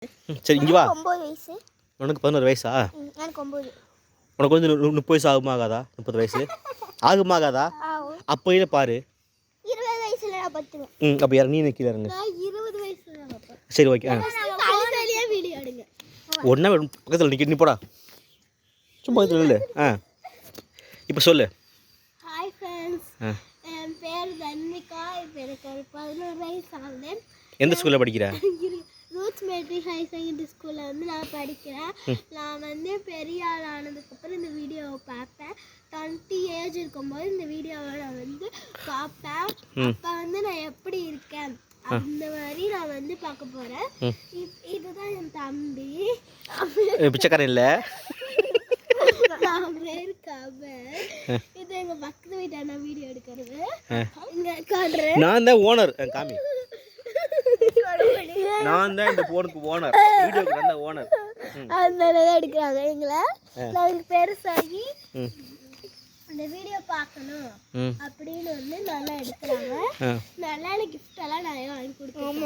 சரி இங்கே வா. 9 வயசு. உனக்கு 11 வயசா? எனக்கு 9. உனக்கு வந்து 30 வயசு ஆகுமா ஆகாதா? 30 வயசு ஆகுமா ஆகாதா? அப்போயே பாரு 20 வயசுல நான் பத்துவேன். அப்போ யார் நீ நிற்கல இருங்க. நான் 20 வயசுல நான் பத்துவேன். சரி ஓகே. தலையிலே வீடியோ எடுங்க. ஒன்றா பக்கத்தில் நிற்க நீ போடா. சும்மா பக்கத்தில் இல்லை. இப்போ சொல்லு. ஹாய் ஃப்ரெண்ட்ஸ், என் பேர் தன்விகா. இப்போ எனக்கு ஒரு 11 வயசு ஆகுது. எந்த ஸ்கூலில் படிக்கிற? ரூட்ஸ் மெட்ரிக் ஹையர் செகண்டரி ஸ்கூலில் வந்து நான் படிக்கிறேன். நான் வந்து பெரிய ஆள் ஆனதுக்கப்புறம் இந்த வீடியோவை பார்ப்பேன். 20 ஏஜ் இருக்கும்போது இந்த வீடியோவை நான் வந்து பார்ப்பேன். அப்போ வந்து நான் எப்படி இருக்கேன் அந்த மாதிரி நான் வந்து பார்க்க போகிறேன். இதுதான் என் தம்பி. பிச்சைக்காரன் இல்லை. பேர் கபர். இது எங்க பக்கத்து வீட்டான வீடியோ எடுக்கிறது. இங்க காட்றேன். நான் தான் ஓனர். காமி. நான் தான் இந்த போனுக்கு ஓனர். வீடியோக்கு நான் தான் ஓனர். அதனால தான் எடுக்கிறாங்க எங்களை. நான் பெருசாகி இந்த வீடியோ பார்க்கணும் அப்படின்னு வந்து நல்லா எடுக்கிறாங்க. நல்லா கிஃப்ட் எல்லாம் நிறைய வாங்கி கொடுப்போம்.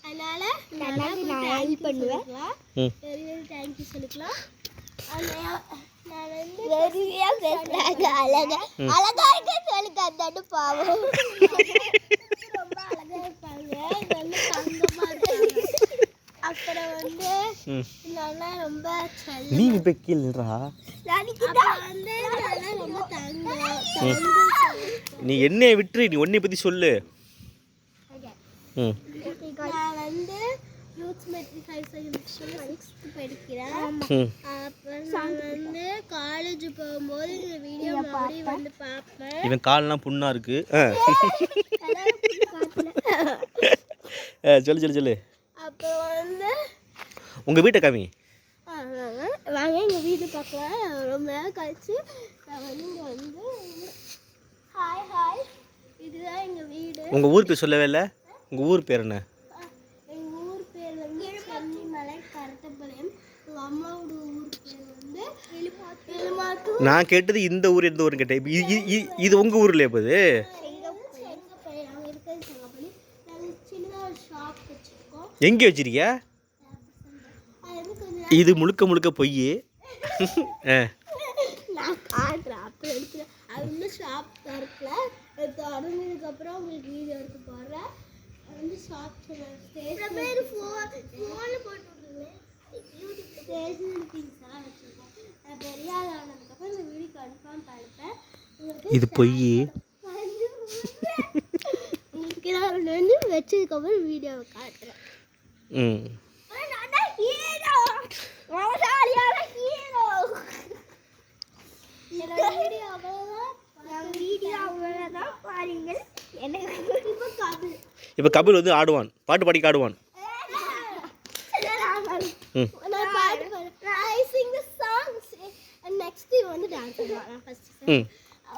அதனால நல்லா ஹெல்ப் பண்ணுவேன். வெரி வெரி தேங்க்யூ சொல்லிக்கலாம். நான் வந்து அழகா இருக்க சொல்லிக்க அந்த பாவம் ரொம்ப அழகா இருப்பாங்க. தங்கமா இருப்பாங்க. அப்புறம் வந்து நல்லா ரொம்ப நீ இப்ப கீழா வந்து நல்லா ரொம்ப நீ என்னைய விட்டுரு. நீ உன்னை பத்தி சொல்லு. நான் வந்து ரூட்ஸ் மெட்ரிக் ஹையர் செகண்டரி ஸ்கூலில் 6th படிக்கிறேன். அப்புறம் நான் வந்து காலேஜ் போகும்போது இந்த வீடியோ மறுபடியும் வந்து பார்ப்பேன். இவன் கால்லாம் புண்ணா இருக்கு. சொல்லு சொல்லு சொல்லு. அப்புறம் வந்து உங்க வீட்டை காமி. வாங்க எங்கள் வீடு பார்க்கலாம். ரொம்ப நேரம் கழிச்சு நான் வந்து இங்கே வந்து ஹாய் ஹாய் இதுதான் எங்கள் வீடு. உங்கள் ஊர் பேர் சொல்லவே இல்லை. உங்கள் ஊர் பேர் என்ன? எங்கள் ஊர் பேர் வந்து சென்னிமலை கரட்டப்பாளையம். எங்கள் அம்மாவோட ஊர் பேர் வந்து எழுமாட்டு. நான் கேட்டது இந்த ஊர் எந்த ஊர்னு கேட்டேன். இது உங்கள் ஊரில் எப்போது? எங்கே வச்சிருக்கியா? இது முழுக்க முழுக்க பொய். நான் காட்டுறேன் அப்புறம் எடுத்துறேன். அது வந்து ஷாப் திறக்கல. திறந்ததுக்கப்புறம் உங்களுக்கு வீடியோ எடுத்து போடுறேன். அது வந்து ஷாப் பேர் ஃபோனில் போட்டு விட்ருவேன். ஸ்டேஷனரி திங்ஸாக வச்சுருக்கோம். நான் பெரிய ஆள் ஆனதுக்கப்புறம் இந்த வீடியோ கன்ஃபார்ம் படிப்பேன். இது பொய். உங்களுக்கு நான் வந்து வச்சதுக்கப்புறம் வீடியோவை காட்டுறேன். இப்போ கபில் வந்து ஆடுவான். பாட்டு பாடி ஆடுவான்.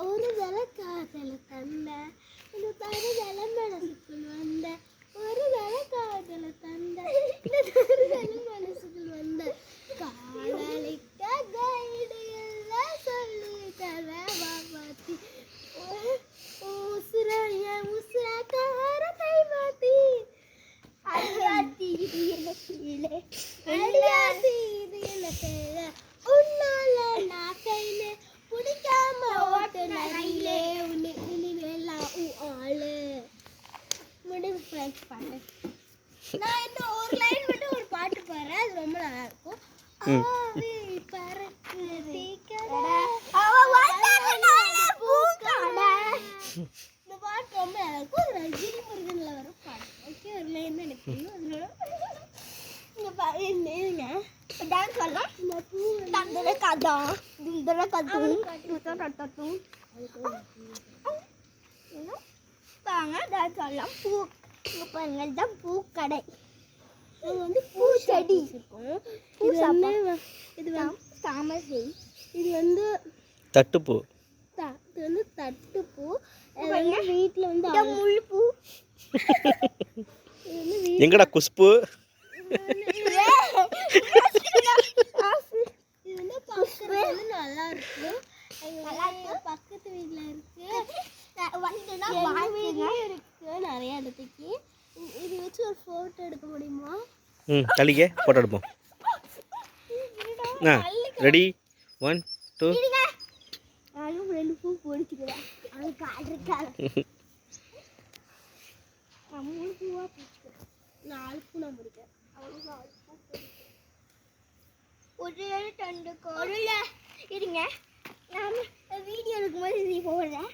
ஒரு வேலை காதல தந்த மனசுக்குள் வந்த ஒரு வேலை காதல தந்த மனசுக்குள் வந்த காதலிக்க கைடு எல்லாம் சொல்லி தர மாத்தி உசுரா காரத்தை மாத்தி அடியாத்தி இது என்ன அடியாத்தி இது என்ன உன்னால நான் கையில பிடிக்காம ஓட்டு நரியிலே உன்னிலாம் ஆளு முடிவு ஃப்ரெண்ட்ஸ் பாட்டு. நான் இந்த ஒரு லைன் மட்டும் ஒரு பாட்டு பாடுறேன். அது ரொம்ப நல்லா இருக்கும். இந்த பாட்டு ரொம்ப நல்லா இருக்கும். அது ரஜினி முருகன்ல வரும் பாட்டு. ஓகே, ஒரு லைன் தான் எனக்கு தெரியும். அதனால இங்கே பாருங்க டான்ஸ் வரலாம். இந்த பூ தந்தர கதா துந்தர கதும் துத்தரட்டும் வாங்க டான்ஸ் வரலாம். பூ பாருங்க, இதுதான் பூக்கடை. இது வந்து பூச்செடி இருக்கும். இது வந்து தாமரை. இது வந்து தட்டுப்பூ. இது வந்து தட்டுப்பூ. வீட்டில் வந்து முள்ளுப்பூ. எங்கடா குஷ்பு? இது வந்து பார்க்கறது நல்லா இருக்கு. பக்கத்து வீட்டில் இருக்கு. இருக்கு நிறைய இடத்துக்கு. இது வச்சு ஒரு ஃபோட்டோ எடுக்க முடியுமா? ம் தள்ளிக்க ஃபோட்டோ எடுப்போம். ஆ ரெடி 1 2. நானும் 2 பூ பிடிச்சிக்கிறேன். அது காட்டுறக்காக 3 பூவா பிடிச்சிக்கிறேன். 4 பூ நான் பிடிக்கிறேன். அவளுக்கு 4 பூ பிடிக்கிறேன். ஒரு 2 கோருல இருங்க. நான் வீடியோ எடுக்கும்போது இது போடுறேன்.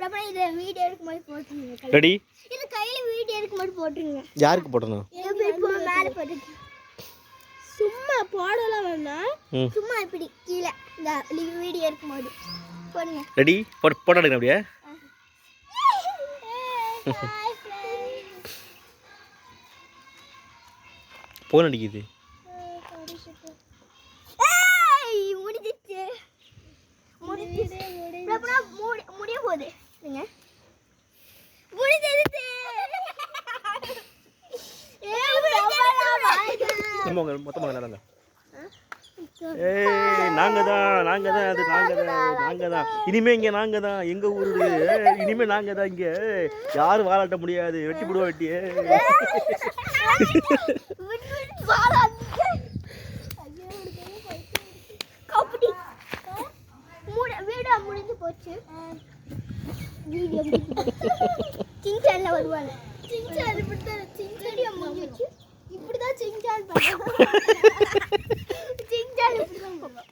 அப்புறம் இதை வீடியோ எடுக்கும்போது போட்டுருங்க. ரெடி இது கையில் வீடியோ எடுக்கும்போது போட்டுருங்க. யாருக்கு போட்டணும்? மேலே போட்டு சும்மா போடலாம் வேணாம். சும்மா இப்படி கீழே இந்த வீடியோ எடுக்கும்போது போடுங்க. ரெடி போட்டோ எடுக்கணும் அப்படியே. போன் அடிக்குது. முடிய போகுது. முடிஞ்சிருச்சு. மொத்தமாக நடங்க. ஏய் நாங்கள் தான் அது நாங்கள் தான் இனிமே இங்கே நாங்கள் தான் எங்கள் ஊரு. இனிமே நாங்கள் தான் இங்கே. யாரும் வாழாட்ட முடியாது. வெட்டி போடுவோம் வெட்டி. வீடியோ முடிஞ்சு போச்சு. சிங்சான்ல வருவாங்க. சிங்சான் இப்படிதான் வீடியோ முடிஞ்சிச்சு. இப்படிதான் சிங்சான் பண்ணுவாங்க. சிங்சான் இப்படிதான் பண்ணுவாங்க.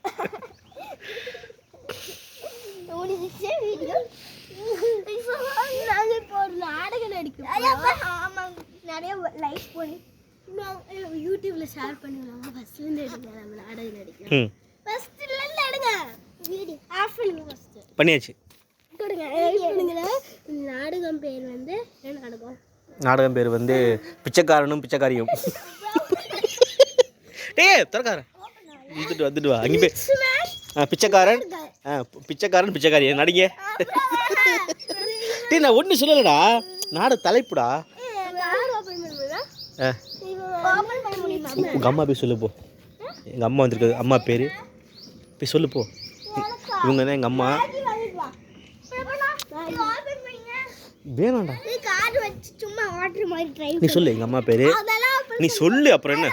முடிஞ்சிச்சு வீடியோ. நாங்கள் இப்போ ஒரு நாடகம் நடிக்கிறோம். ஆமாங்க, நிறைய லைக் பண்ணி யூடியூப்ல ஷேர் பண்ணுவாங்க. ஃபர்ஸ்ட்லேருந்து எடுங்க. நம்ம நாடகம் நடிக்கிறோம். ஃபர்ஸ்ட்லேருந்து எடுங்க. வீடியோ ஆஃப் பண்ணுங்க. ஃபர்ஸ்ட் பண்ணியாச்சு. கொடுங்க. நாடகம் பேர் வந்து என்ன நாடகம்? நாடகம் பேர் வந்து பிச்சைக்காரனும் பிச்சைக்காரியும். டேய் திறக்காரன் வந்துட்டு வா. அங்கே போய் பிச்சைக்காரன் பிச்சைக்காரி நடிங்க. டேய் நான் ஒன்றும் சொல்லலடா. நாடு தலைப்புடா. உங்கள் அம்மா போய் சொல்லு போ. எங்கள் அம்மா வந்திருக்கு. அம்மா பேர் போய் சொல்லு போ. இவங்க தான் எங்கள் அம்மா. வேணாண்டா நீ சொல்லு. எங்கள் அம்மா பேர் நீ சொல்லு. அப்புறம் என்ன?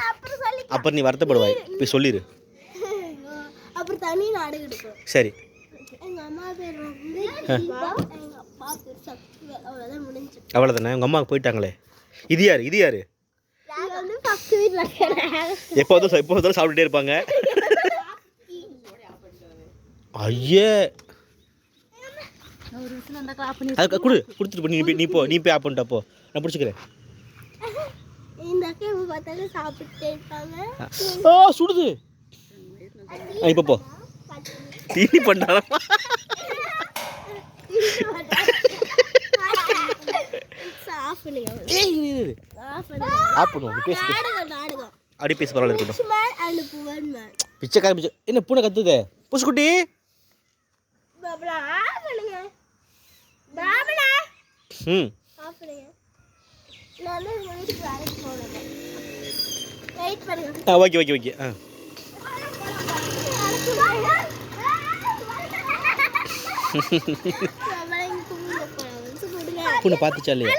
அப்புறம் நீ வருத்தப்படுவாய். போய் சொல்லிடு. அப்புறம் தனி நாடகம் எடுக்கும். சரி. எங்கள் அம்மா பேர் வந்து எங்கள் அப்பா பேர் சக்தி. அவ்வளோதான் முடிஞ்சு. அவ்வளோதானே? உங்கள் அம்மா போயிட்டாங்களே. இது யாரு? எப்போதும் சாப்பிட்டுட்டே இருப்பாங்க. ஐயே அது கொடுத்துட்டு நீ போய் ஆப் பண்ணிட்டா போ. நான் பிடிச்சிக்கிறேன். இந்த அக்கா பார்த்தாங்க சாப்பிட்டுட்டே இருப்பாங்க. சுடுது. இப்போ போ. தீனி பண்ணாலும் அப்படி பேச பரவாயில்ல இருக்கட்டும். பிச்சைக்கார என்ன பூனை கத்துது? புசுக்குட்டி ஓகே. பூனை பார்த்துச்சா இல்லையா?